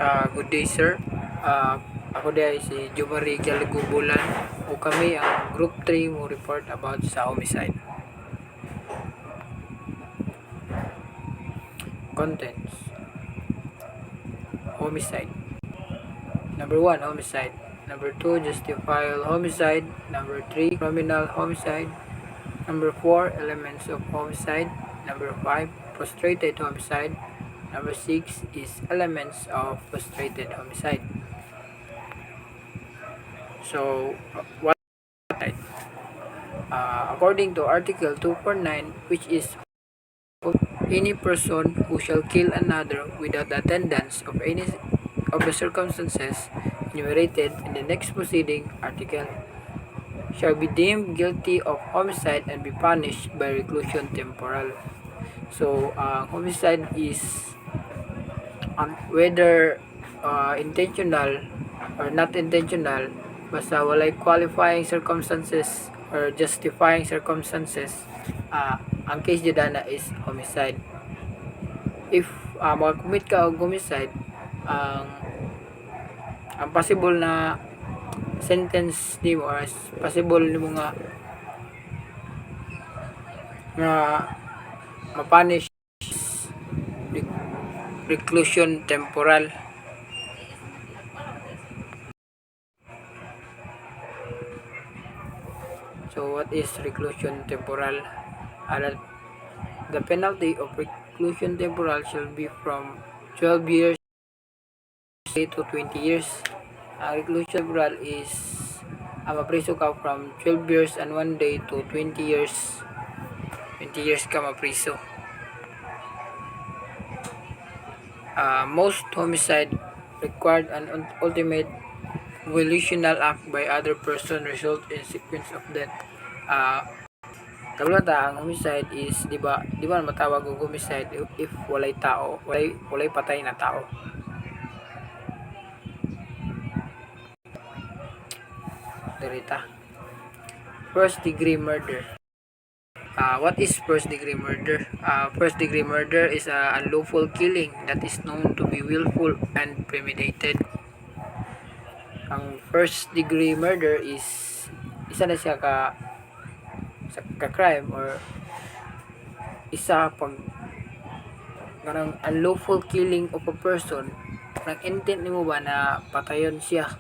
Good day sir. Ako day si Jumari Galigubulan o kami ang Group 3 mo report about sa homicide. Contents. Homicide. Number 1, homicide. Number 2, justifiable homicide. Number 3, criminal homicide. Number 4, elements of homicide. Number 5, frustrated homicide. Number 6 is elements of frustrated homicide. So, what according to Article 249, which is any person who shall kill another without the attendance of any of the circumstances enumerated in the next preceding article shall be deemed guilty of homicide and be punished by reclusion temporal. So, homicide is whether intentional or not intentional, basta walay qualifying circumstances or justifying circumstances, ang case dyan is homicide. If mag-commit ka og homicide, ang possible na sentence nimo or possible nimo nga mapunish reclusion temporal. So what is reclusion temporal? The penalty of reclusion temporal shall be from 12 years to 20 years. Reclusion temporal is mapriso ka from 12 years and 1 day to 20 years. 20 years ka mapriso. Most homicide required an ultimate volitional act by other person result in sequence of death. Ang homicide is di ba matawag og homicide if walay tao, walay patay na tao. Dirita. First degree murder. What is first degree murder? First degree murder is a unlawful killing that is known to be willful and premeditated. Ang first degree murder is isa na siya ka crime or isa pag ganang unlawful killing of a person. Nang intent nimo ba na patayon siya?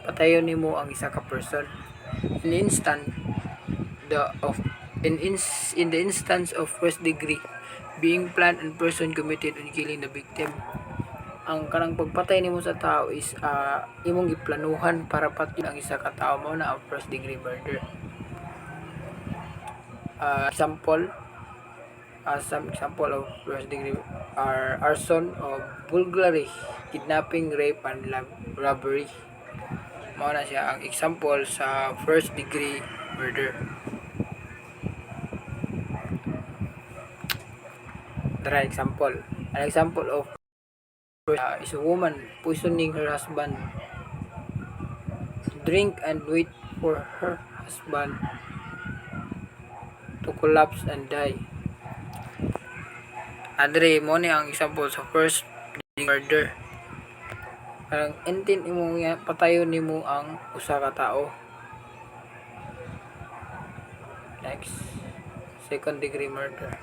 Patayon nimo ang isa ka person. In the instance of first degree being planned and person committed on killing the victim. Ang kanang pagpatay nimo sa tao is imong giplanuhan para patayon ang isa ka tao, mao na ang first degree murder. Some example of first degree are arson or burglary, kidnapping, rape, and robbery. Mao na siya ang example sa first degree murder. Tara example. An example of is a woman poisoning her husband to drink and wait for her husband to collapse and die. Andre mo ni ang example sa first degree murder. Ang intent imo nga patayon nimo ang usa ka tao. Next, second degree murder.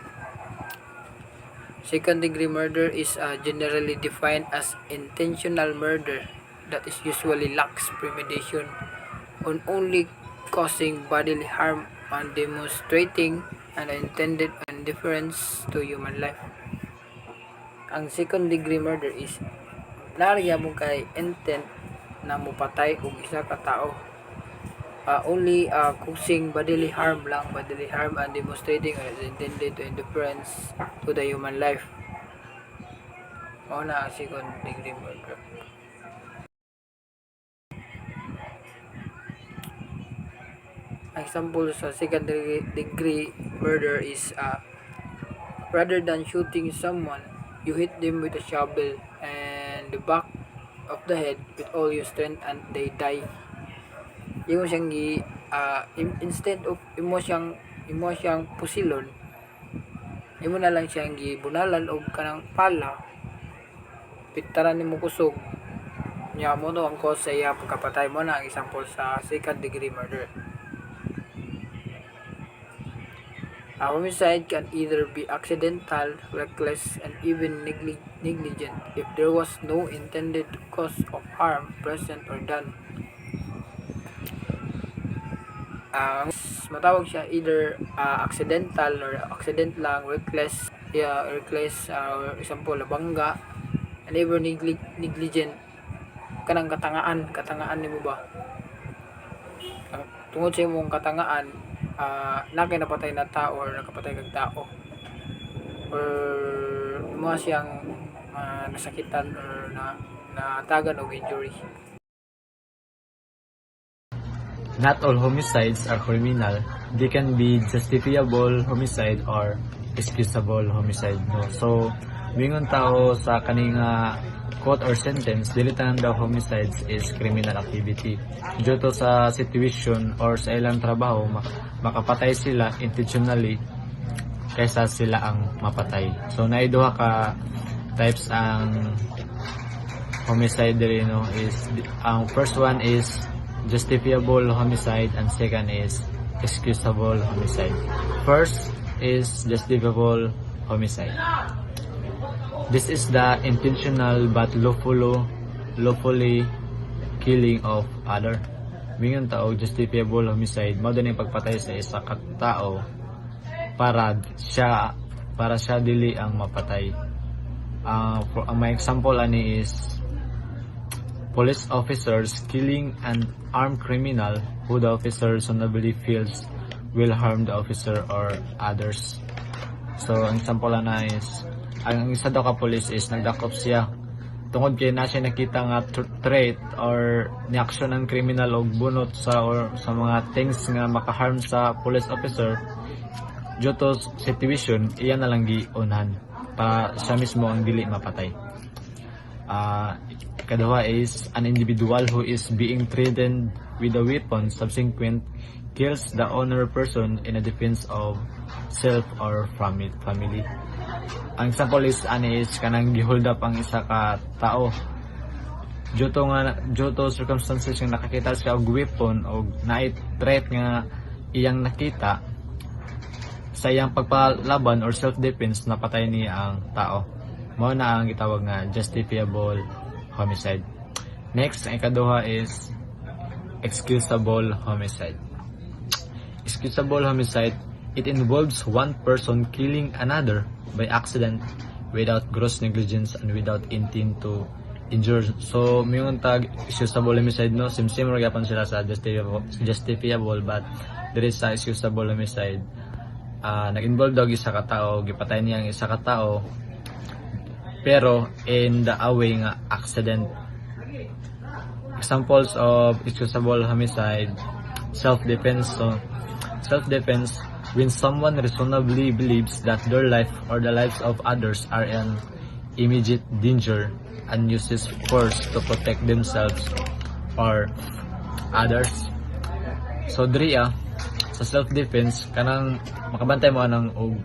Second degree murder is generally defined as intentional murder that is usually lacks premeditation on only causing bodily harm and demonstrating an intended indifference to human life. Ang second degree murder is narya mo kay intent na mupatay og isa ka tao. Only causing bodily harm and demonstrating an intended indifference to the human life. Mao na ang second degree murder. Example sa second degree murder is rather than shooting someone, you hit them with a shovel and the back of the head with all your strength and they die. Imo siyang instead of imo siyang pusilon, imo na lang siyang gibunalan og kanang pala pitaran nimo kusog nya mo no ang cause sa iya pagkapatay mo na ang example sa second degree murder. A homicide can either be accidental, reckless, and even negligent if there was no intended cause of harm present or done. Ang matawag siya either accidental or accident lang, reckless, or example bangga, and ever negligent kanang katangaan nimo ba tungod sa imong katangaan nakay napatay na tao or nakapatay kag tao or mo siyang nasakitan or natagan og injury. Not all homicides are criminal. They can be justifiable homicide or excusable homicide. No? So, mingon tao sa kaning quote or sentence, dili tanan daw homicides is criminal activity. Due to sa situation or sa ilang trabaho, makapatay sila intentionally kaysa sila ang mapatay. So, naiduha ka types ang homicide diri, no? Is ang first one is justifiable homicide and second is excusable homicide. First is justifiable homicide. This is the intentional but lawfully killing of other. Mingon tao justifiable homicide mao din pagpatay sa isa ka tao para siya dili ang mapatay. My example ani is police officers killing an armed criminal who the officer reasonably feels will harm the officer or others. So, ang example na is, ang isa daw ka police is nagdakop siya. Tungod kay na siya nakita nga threat or ni-action ng criminal o bunot sa mga things nga makaharm sa police officer, due to situation, iyan na lang giunhan para siya mismo ang dili mapatay. Kadawa is an individual who is being threatened with a weapon subsequent kills the owner person in a defense of self or family. Ang example is kanang gihold up ang isa ka tao due to circumstances yung nakakita siya og weapon o naay threat nga iyang nakita sa iyang pagpalaban or self defense, napatay niya ang tao. Mao na ang gitawag nga justifiable homicide. Next, ang ikaduha is excusable homicide. Excusable homicide, it involves one person killing another by accident without gross negligence and without intent to injure. So, mayroon tag excusable homicide, no? Sim-sim gyapon sila sa justifiable, but there is sa excusable homicide. Nag-involve daw isa ka tao, gipatay niya ang isa ka tao, pero in the away nga accident. Examples of excusable homicide: self-defense. So, self-defense, when someone reasonably believes that their life or the lives of others are in immediate danger and uses force to protect themselves or others. So, diri sa self-defense, kanang makabantay mo anang og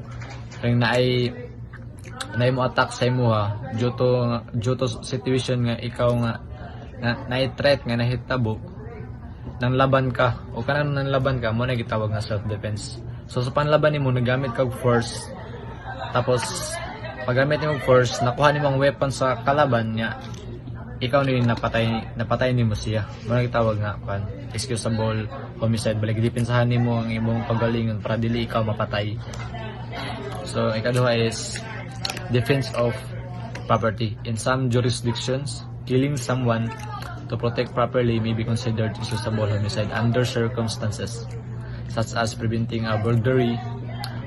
kang naay mo attack sa imuha due to situation nga ikaw nga naay threat nga nahitabo nang laban ka o kanang nang laban ka mo na gitawag nga self-defense. So sa panlaban nimo nagamit kag force, tapos paggamit nimo force nakuha nimo ang weapon sa kalaban niya, ikaw ni napatay nimo siya. Mo na gitawag nga excusable homicide. Balik depensahan nimo ang imong pagalingon para dili ikaw mapatay. So ikaduha is defense of property. In some jurisdictions, killing someone to protect property may be considered excusable homicide under circumstances such as preventing a burglary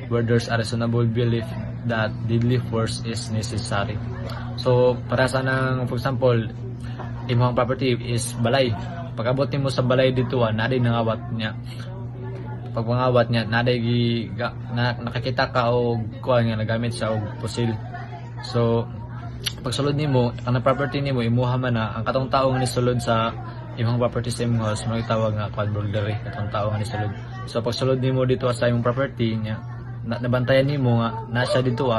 where there's a reasonable belief that deadly force is necessary. So, para sa nang, for example, imong property is balay. Pag-abot nimo sa balay dito, naday nangawat niya. Pag pangawat niya, naday nakakita ka og kuan nga nagamit sa og pusil. So, pag sulod nimo, ang property nimo imuha man na ang katong tawo nga nisulod sa imong property sa imong house, magitawag nga burglary, katong tawo nga nisulod. So pag sulod nimo dito sa imong property niya, nabantayan nimo nga nasa dito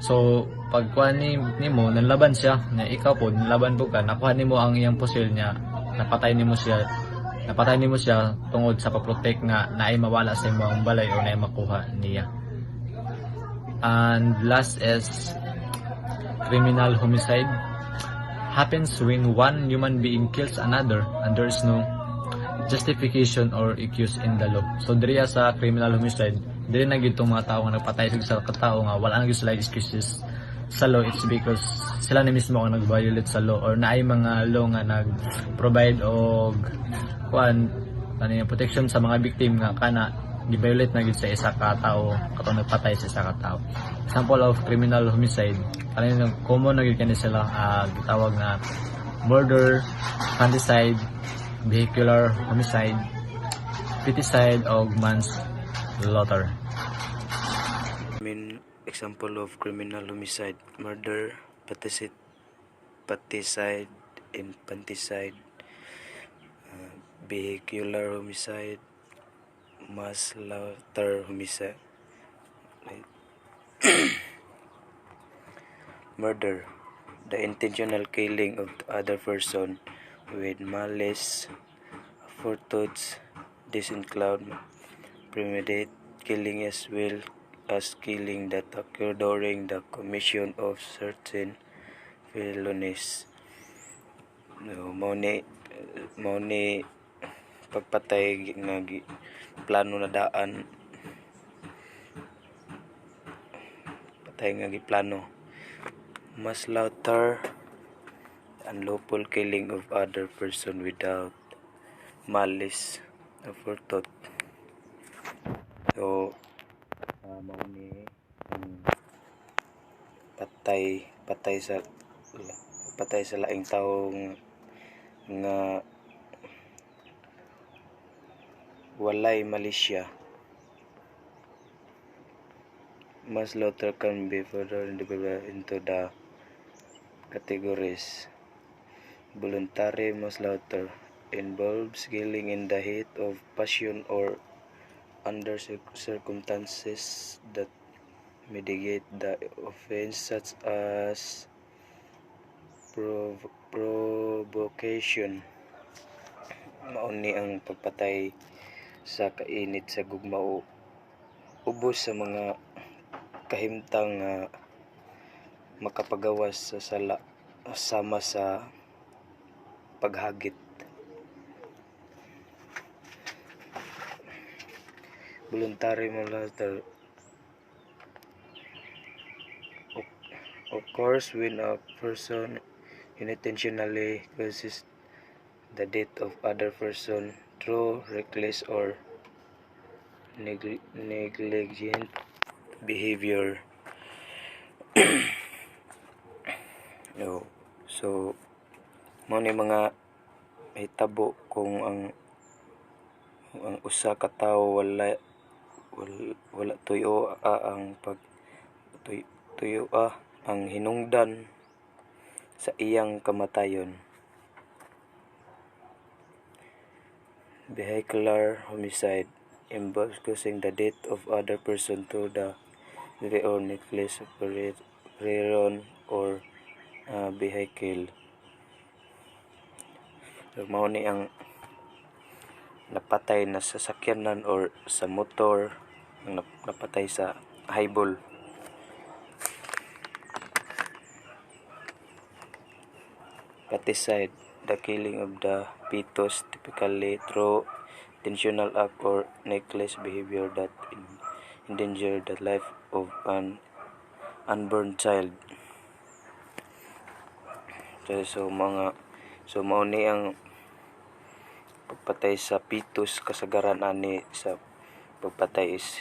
So pagkuha nimo nanlaban siya na ikaw po nanlaban po ka, nakuha nimo ang iyang pusil niya, napatay nimo siya tungod sa pa-protect nga naay mawala sa imong balay o naay makuha niya. And last is criminal homicide. Happens when one human being kills another and there is no justification or excuse in the law. So diriya sa criminal homicide, dili na gyud tong mga tawo nga nagpatay sa katao nga wala na gyud sila excuses sa law. It's because sila na mismo ang nag-violate sa law or naay mga law nga nag-provide og protection sa mga victim nga kana gi-violate na gyud sa isa ka tawo katong nagpatay sa isa ka tawo. Example of criminal homicide, kanang common na gyud kani sila gitawag na murder, infanticide, vehicular homicide, feticide o manslaughter. Example of criminal homicide: murder, parricide, infanticide, vehicular homicide, manslaughter homicide. Murder: the intentional killing of the other person with malice aforethought. This includes premeditated killing as well as killing that occur during the commission of certain felonies. Mao ni pagpatay nga plano na daan, patay nga giplano. Manslaughter: unlawful killing of other person without malice aforethought. So mao ni patay sa laing tawo nga walay malisya. Manslaughter can be further divided into the categories. Voluntary manslaughter involves killing in the heat of passion or under circumstances that mitigate the offense, such as provocation. Mao ni ang pagpatay sa kainit sa gugma o ubos sa mga kahimtang makapagawas sa sala sama sa paghagit. Voluntary manslaughter occurs when a person unintentionally causes the death of other person through reckless or negligent behavior. So mao ni mga hitabo kung ang usa ka tawo wala tuyo ang tuyo ang hinungdan sa iyang kamatayon. Vehicular homicide involves causing the death of other person through the or necklace operation or vehicle. So, mao ni ang napatay na sa sakyanan or sa motor, ang napatay sa highball. Parricide: the killing of the fetus, typically through intentional act or neckless behavior that endanger the life of an unborn child. So mao ni ang pagpatay sa fetus, kasagaran ani sa pagpatay is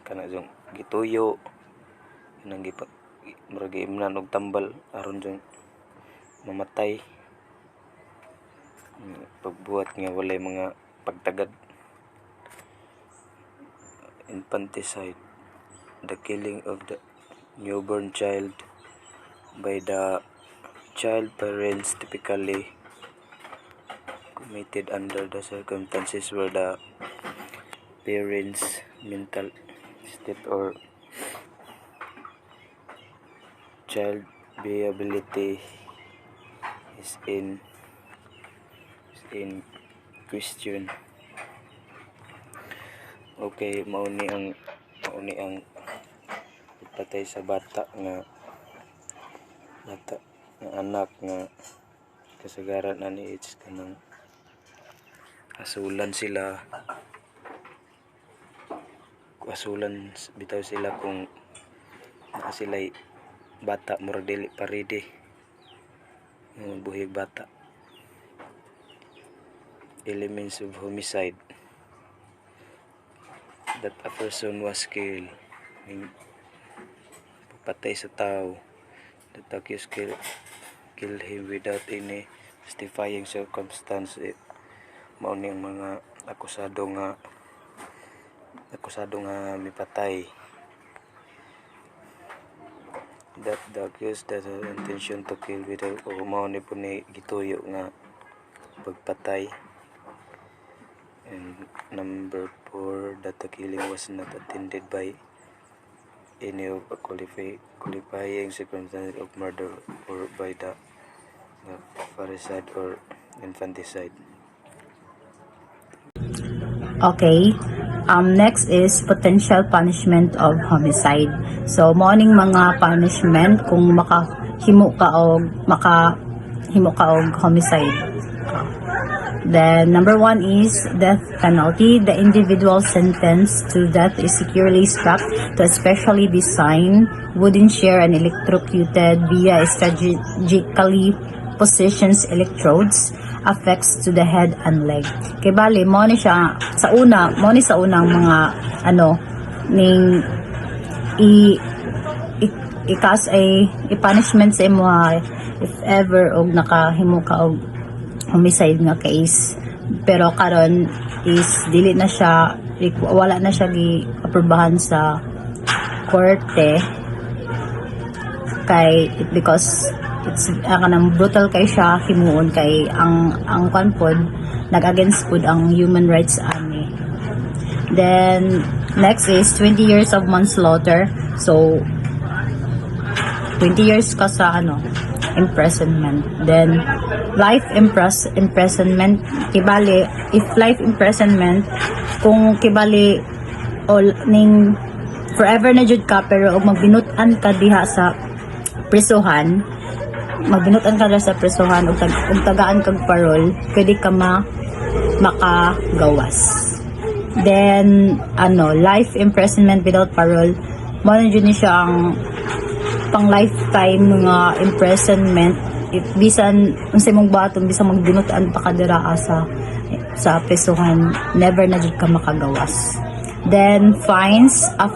kanang gituyo nang murag imnan og tambal aron jung mamatay, pagbuhat nga walay mga pagtagad. Infanticide: the killing of the newborn child by the child parents, typically committed under the circumstances where the parents' mental state or child viability is in question. Okay, mauni ang patay sa bata nga anak nga kasagaran ani it's kanang asulan bitaw sila kung naa sila'y bata murag dili paride buhig bata. Elements of homicide: that a person was killed, patay sa tao, that the accused kill him without any justifying circumstance. Mao ni ang mga akusado nga mipatay. That the accused has an intention to kill without, o mao ni po ni gituyo nga pagpatay. And number 4, that the killing was not attended by any of a qualifying circumstances of murder or by the parricide or infanticide. Okay. Next is potential punishment of homicide. So, morning mga punishment kung makahimo ka og homicide. Then, number 1 is death penalty. The individual sentenced to death is securely strapped to a specially designed wooden chair and electrocuted via strategically positions electrodes affects to the head and leg. Kay bali mo ni siya sa unang mga ning ikas ay i-punishment sa imo if ever og nakahimo ka og homicide nga case. Pero karon is dili na siya, wala na siya gi-aprobahan sa korte because it's kanang brutal kay siya himuon kay ang kanpod nag-against pud ang human rights ani. Then next is 20 years of manslaughter. So 20 years ka sa imprisonment. Then life imprisonment kibali if life imprisonment kung kibali ning forever na jud ka pero og magbinutan ka diha sa prisuhan, ug tagaan kag parol, pwede ka makagawas. Then life imprisonment without parole, mo na jud ni siya ang pang lifetime nga imprisonment. If bisan unsay mong baton bisan magbinutan pa ka dira sa prisuhan, never na jud ka makagawas. Then fines. A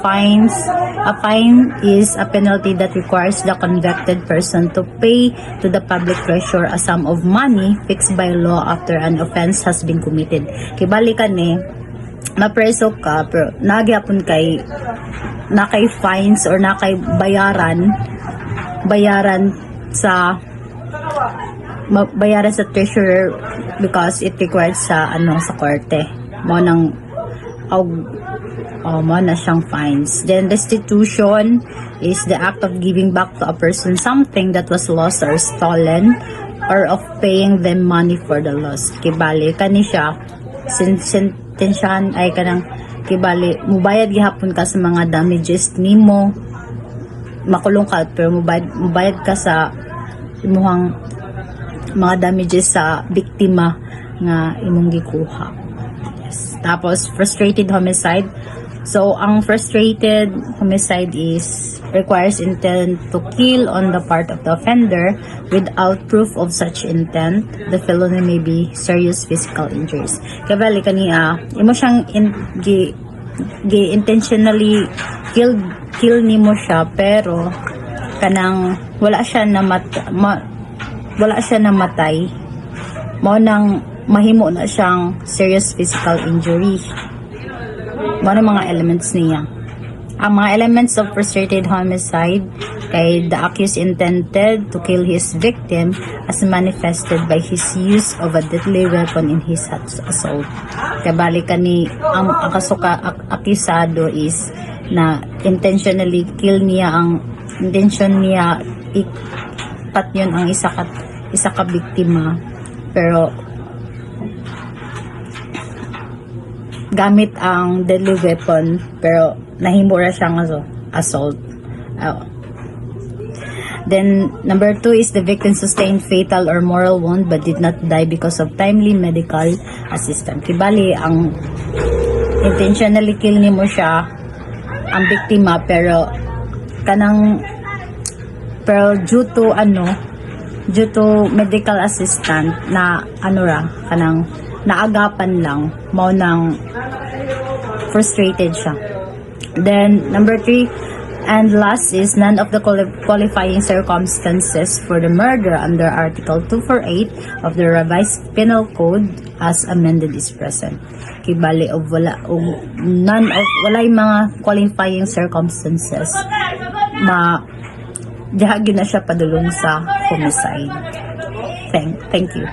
fine is a penalty that requires the convicted person to pay to the public treasurer a sum of money fixed by law after an offense has been committed. Kibali ni mapreso ka pero nagyapon kay fines or nakay bayaran sa treasurer because it requires sa korte mo na siyang fines. Then restitution is the act of giving back to a person something that was lost or stolen or of paying them money for the loss. Kibali kani siya sentensyahan ay kanang kibali mubayad gihapon ka sa mga damages nimo, makulong ka pero mubayad ka sa imuhang mga damages sa biktima nga imong gikuha. Yes. Tapos frustrated homicide. So ang frustrated homicide requires intent to kill on the part of the offender without proof of such intent. The felony may be serious physical injuries. Kaya kaniya imo siyang intentionally kill nimo siya pero kanang wala siya namatay, mo nang mahimo na siyang serious physical injury. Ano mga elements niya? Ang mga elements of frustrated homicide kay the accused intended to kill his victim as manifested by his use of a deadly weapon in his assault. Kabali kani ang akusado is na intentionally kill niya, ang intention niya ipat yun ang isa ka biktima, pero gamit ang deadly weapon, pero nahimura siyang assault. Then, number 2 is the victim sustained fatal or moral wound but did not die because of timely medical assistance. Kibali, ang intentionally kill ni mo siya, ang biktima, pero due to medical assistant na naagapan lang, mo nang frustrated siya. Then, number 3, and last is none of the qualifying circumstances for the murder under Article 248 of the Revised Penal Code as amended is present. Kibali of wala yung mga qualifying circumstances dihagi na siya padulong sa homicide. Thank you.